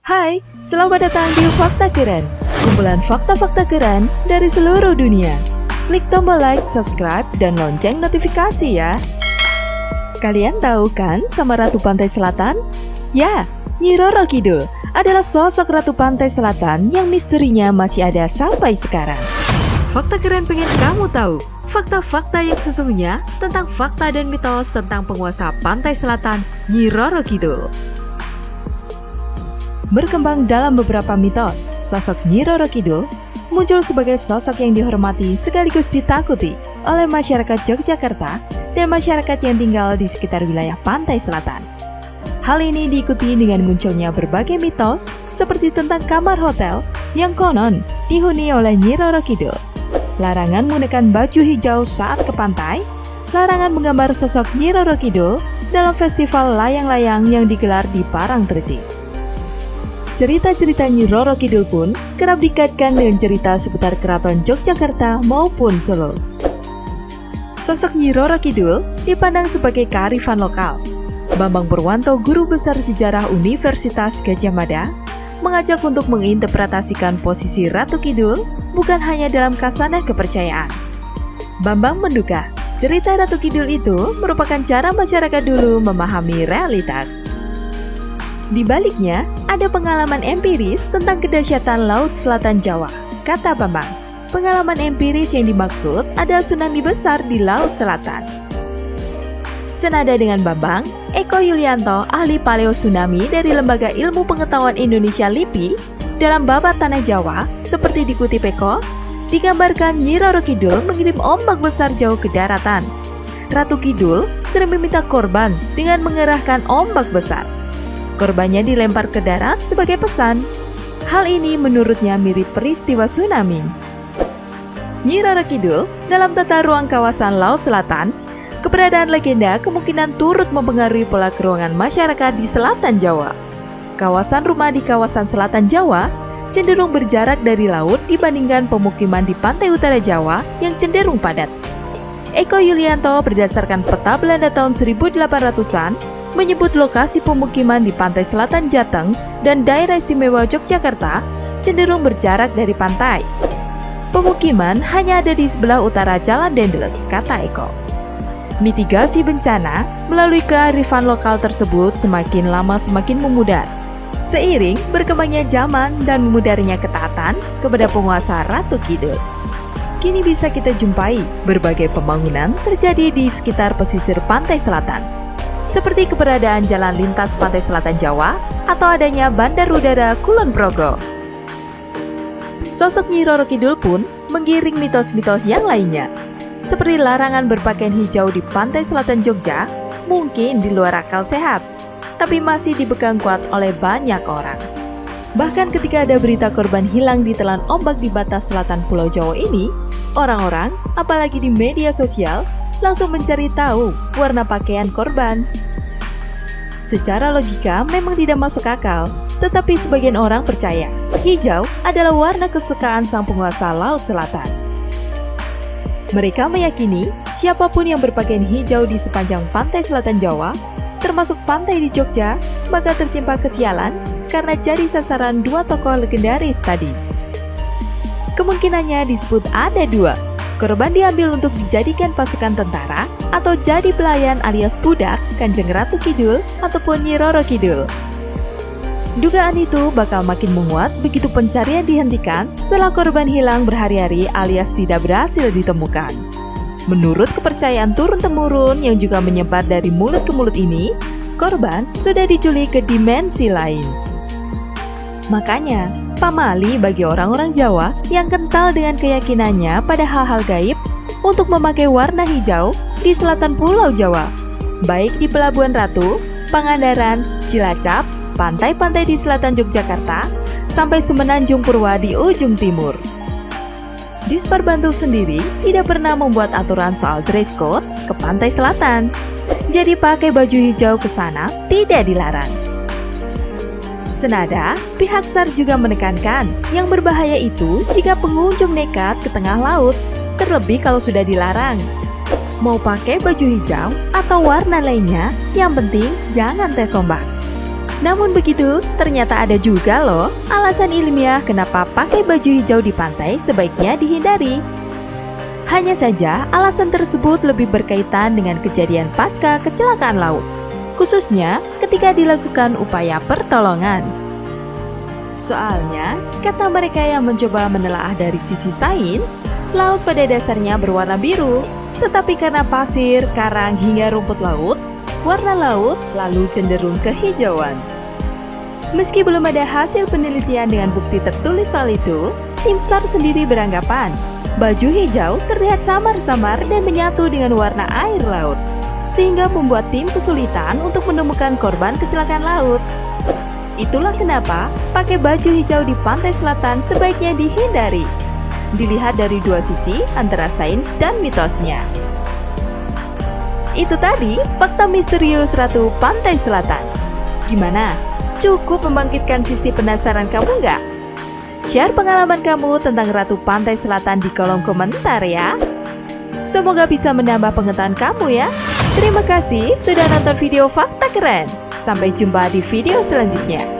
Hai, selamat datang di Fakta Keren, kumpulan fakta-fakta keren dari seluruh dunia. Klik tombol like, subscribe, dan lonceng notifikasi ya. Kalian tahu kan sama Ratu Pantai Selatan? Ya, Nyi Roro Kidul adalah sosok Ratu Pantai Selatan yang misterinya masih ada sampai sekarang. Fakta Keren pengen kamu tahu fakta-fakta yang sesungguhnya tentang fakta dan mitos tentang penguasa Pantai Selatan, Nyi Roro Kidul. Berkembang dalam beberapa mitos, sosok Nyi Roro Kidul muncul sebagai sosok yang dihormati sekaligus ditakuti oleh masyarakat Yogyakarta dan masyarakat yang tinggal di sekitar wilayah Pantai Selatan. Hal ini diikuti dengan munculnya berbagai mitos seperti tentang kamar hotel yang konon dihuni oleh Nyi Roro Kidul, larangan menggunakan baju hijau saat ke pantai, larangan menggambar sosok Nyi Roro Kidul dalam festival layang-layang yang digelar di Parangtritis. Cerita-cerita Nyi Roro Kidul pun kerap dikaitkan dengan cerita seputar keraton Yogyakarta maupun Solo. Sosok Nyi Roro Kidul dipandang sebagai kearifan lokal. Bambang Purwanto, guru besar sejarah Universitas Gadjah Mada, mengajak untuk menginterpretasikan posisi Ratu Kidul bukan hanya dalam kasanah kepercayaan. Bambang menduga cerita Ratu Kidul itu merupakan cara masyarakat dulu memahami realitas. Di baliknya, ada pengalaman empiris tentang kedahsyatan Laut Selatan Jawa. Kata Bambang, pengalaman empiris yang dimaksud adalah tsunami besar di Laut Selatan. Senada dengan Bambang, Eko Yulianto, ahli paleo tsunami dari Lembaga Ilmu Pengetahuan Indonesia LIPI, dalam Babat Tanah Jawa, seperti dikutip Eko, digambarkan Nyi Roro Kidul mengirim ombak besar jauh ke daratan. Ratu Kidul sering meminta korban dengan mengerahkan ombak besar. Korbannya dilempar ke darat sebagai pesan. Hal ini menurutnya mirip peristiwa tsunami. Nyi Roro Kidul dalam tata ruang kawasan Laut Selatan, keberadaan legenda kemungkinan turut mempengaruhi pola keruangan masyarakat di selatan Jawa. Kawasan rumah di kawasan selatan Jawa cenderung berjarak dari laut dibandingkan pemukiman di pantai utara Jawa yang cenderung padat. Eko Yulianto berdasarkan peta Belanda tahun 1800-an menyebut lokasi pemukiman di pantai selatan Jateng dan daerah istimewa Yogyakarta cenderung berjarak dari pantai. Pemukiman hanya ada di sebelah utara Jalan Dendels, kata Eko. Mitigasi bencana melalui kearifan lokal tersebut semakin lama semakin memudar. Seiring berkembangnya zaman dan memudarnya ketaatan kepada penguasa Ratu Kidul, kini bisa kita jumpai berbagai pembangunan terjadi di sekitar pesisir pantai selatan, seperti keberadaan jalan lintas pantai selatan Jawa atau adanya Bandar Udara Kulon Progo. Sosok Nyi Roro Kidul pun menggiring mitos-mitos yang lainnya, seperti larangan berpakaian hijau di pantai selatan Jogja, mungkin di luar akal sehat, tapi masih dipegang kuat oleh banyak orang. Bahkan ketika ada berita korban hilang ditelan ombak di batas selatan Pulau Jawa ini, orang-orang, apalagi di media sosial, langsung mencari tahu warna pakaian korban. Secara logika memang tidak masuk akal, tetapi sebagian orang percaya hijau adalah warna kesukaan sang penguasa Laut Selatan. Mereka meyakini siapapun yang berpakaian hijau di sepanjang pantai selatan Jawa, termasuk pantai di Jogja, bakal tertimpa kesialan karena jadi sasaran dua tokoh legendaris tadi. Kemungkinannya disebut ada dua. Korban diambil untuk dijadikan pasukan tentara atau jadi pelayan alias budak Kanjeng Ratu Kidul ataupun Nyi Roro Kidul. Dugaan itu bakal makin menguat begitu pencarian dihentikan setelah korban hilang berhari-hari alias tidak berhasil ditemukan. Menurut kepercayaan turun-temurun yang juga menyebar dari mulut ke mulut ini, korban sudah diculik ke dimensi lain. Makanya, pamali bagi orang-orang Jawa yang kental dengan keyakinannya pada hal-hal gaib untuk memakai warna hijau di selatan Pulau Jawa, baik di Pelabuhan Ratu, Pangandaran, Cilacap, pantai-pantai di selatan Yogyakarta, sampai Semenanjung Purwa di ujung timur. Dispar Bantul sendiri tidak pernah membuat aturan soal dress code ke pantai selatan, jadi pakai baju hijau ke sana tidak dilarang. Senada, pihak SAR juga menekankan yang berbahaya itu jika pengunjung nekat ke tengah laut, terlebih kalau sudah dilarang. Mau pakai baju hijau atau warna lainnya, yang penting jangan tes ombak. Namun begitu, ternyata ada juga loh alasan ilmiah kenapa pakai baju hijau di pantai sebaiknya dihindari. Hanya saja, alasan tersebut lebih berkaitan dengan kejadian pasca kecelakaan laut, khususnya ketika dilakukan upaya pertolongan. Soalnya, kata mereka yang mencoba menelaah dari sisi sains, laut pada dasarnya berwarna biru, tetapi karena pasir, karang hingga rumput laut, warna laut lalu cenderung kehijauan. Meski belum ada hasil penelitian dengan bukti tertulis soal itu, tim SAR sendiri beranggapan baju hijau terlihat samar-samar dan menyatu dengan warna air laut, sehingga membuat tim kesulitan untuk menemukan korban kecelakaan laut. Itulah kenapa pakai baju hijau di pantai selatan sebaiknya dihindari. Dilihat dari dua sisi antara sains dan mitosnya. Itu tadi fakta misterius Ratu Pantai Selatan. Gimana? Cukup membangkitkan sisi penasaran kamu nggak? Share pengalaman kamu tentang Ratu Pantai Selatan di kolom komentar ya. Semoga bisa menambah pengetahuan kamu ya. Terima kasih sudah nonton video Fakta Keren. Sampai jumpa di video selanjutnya.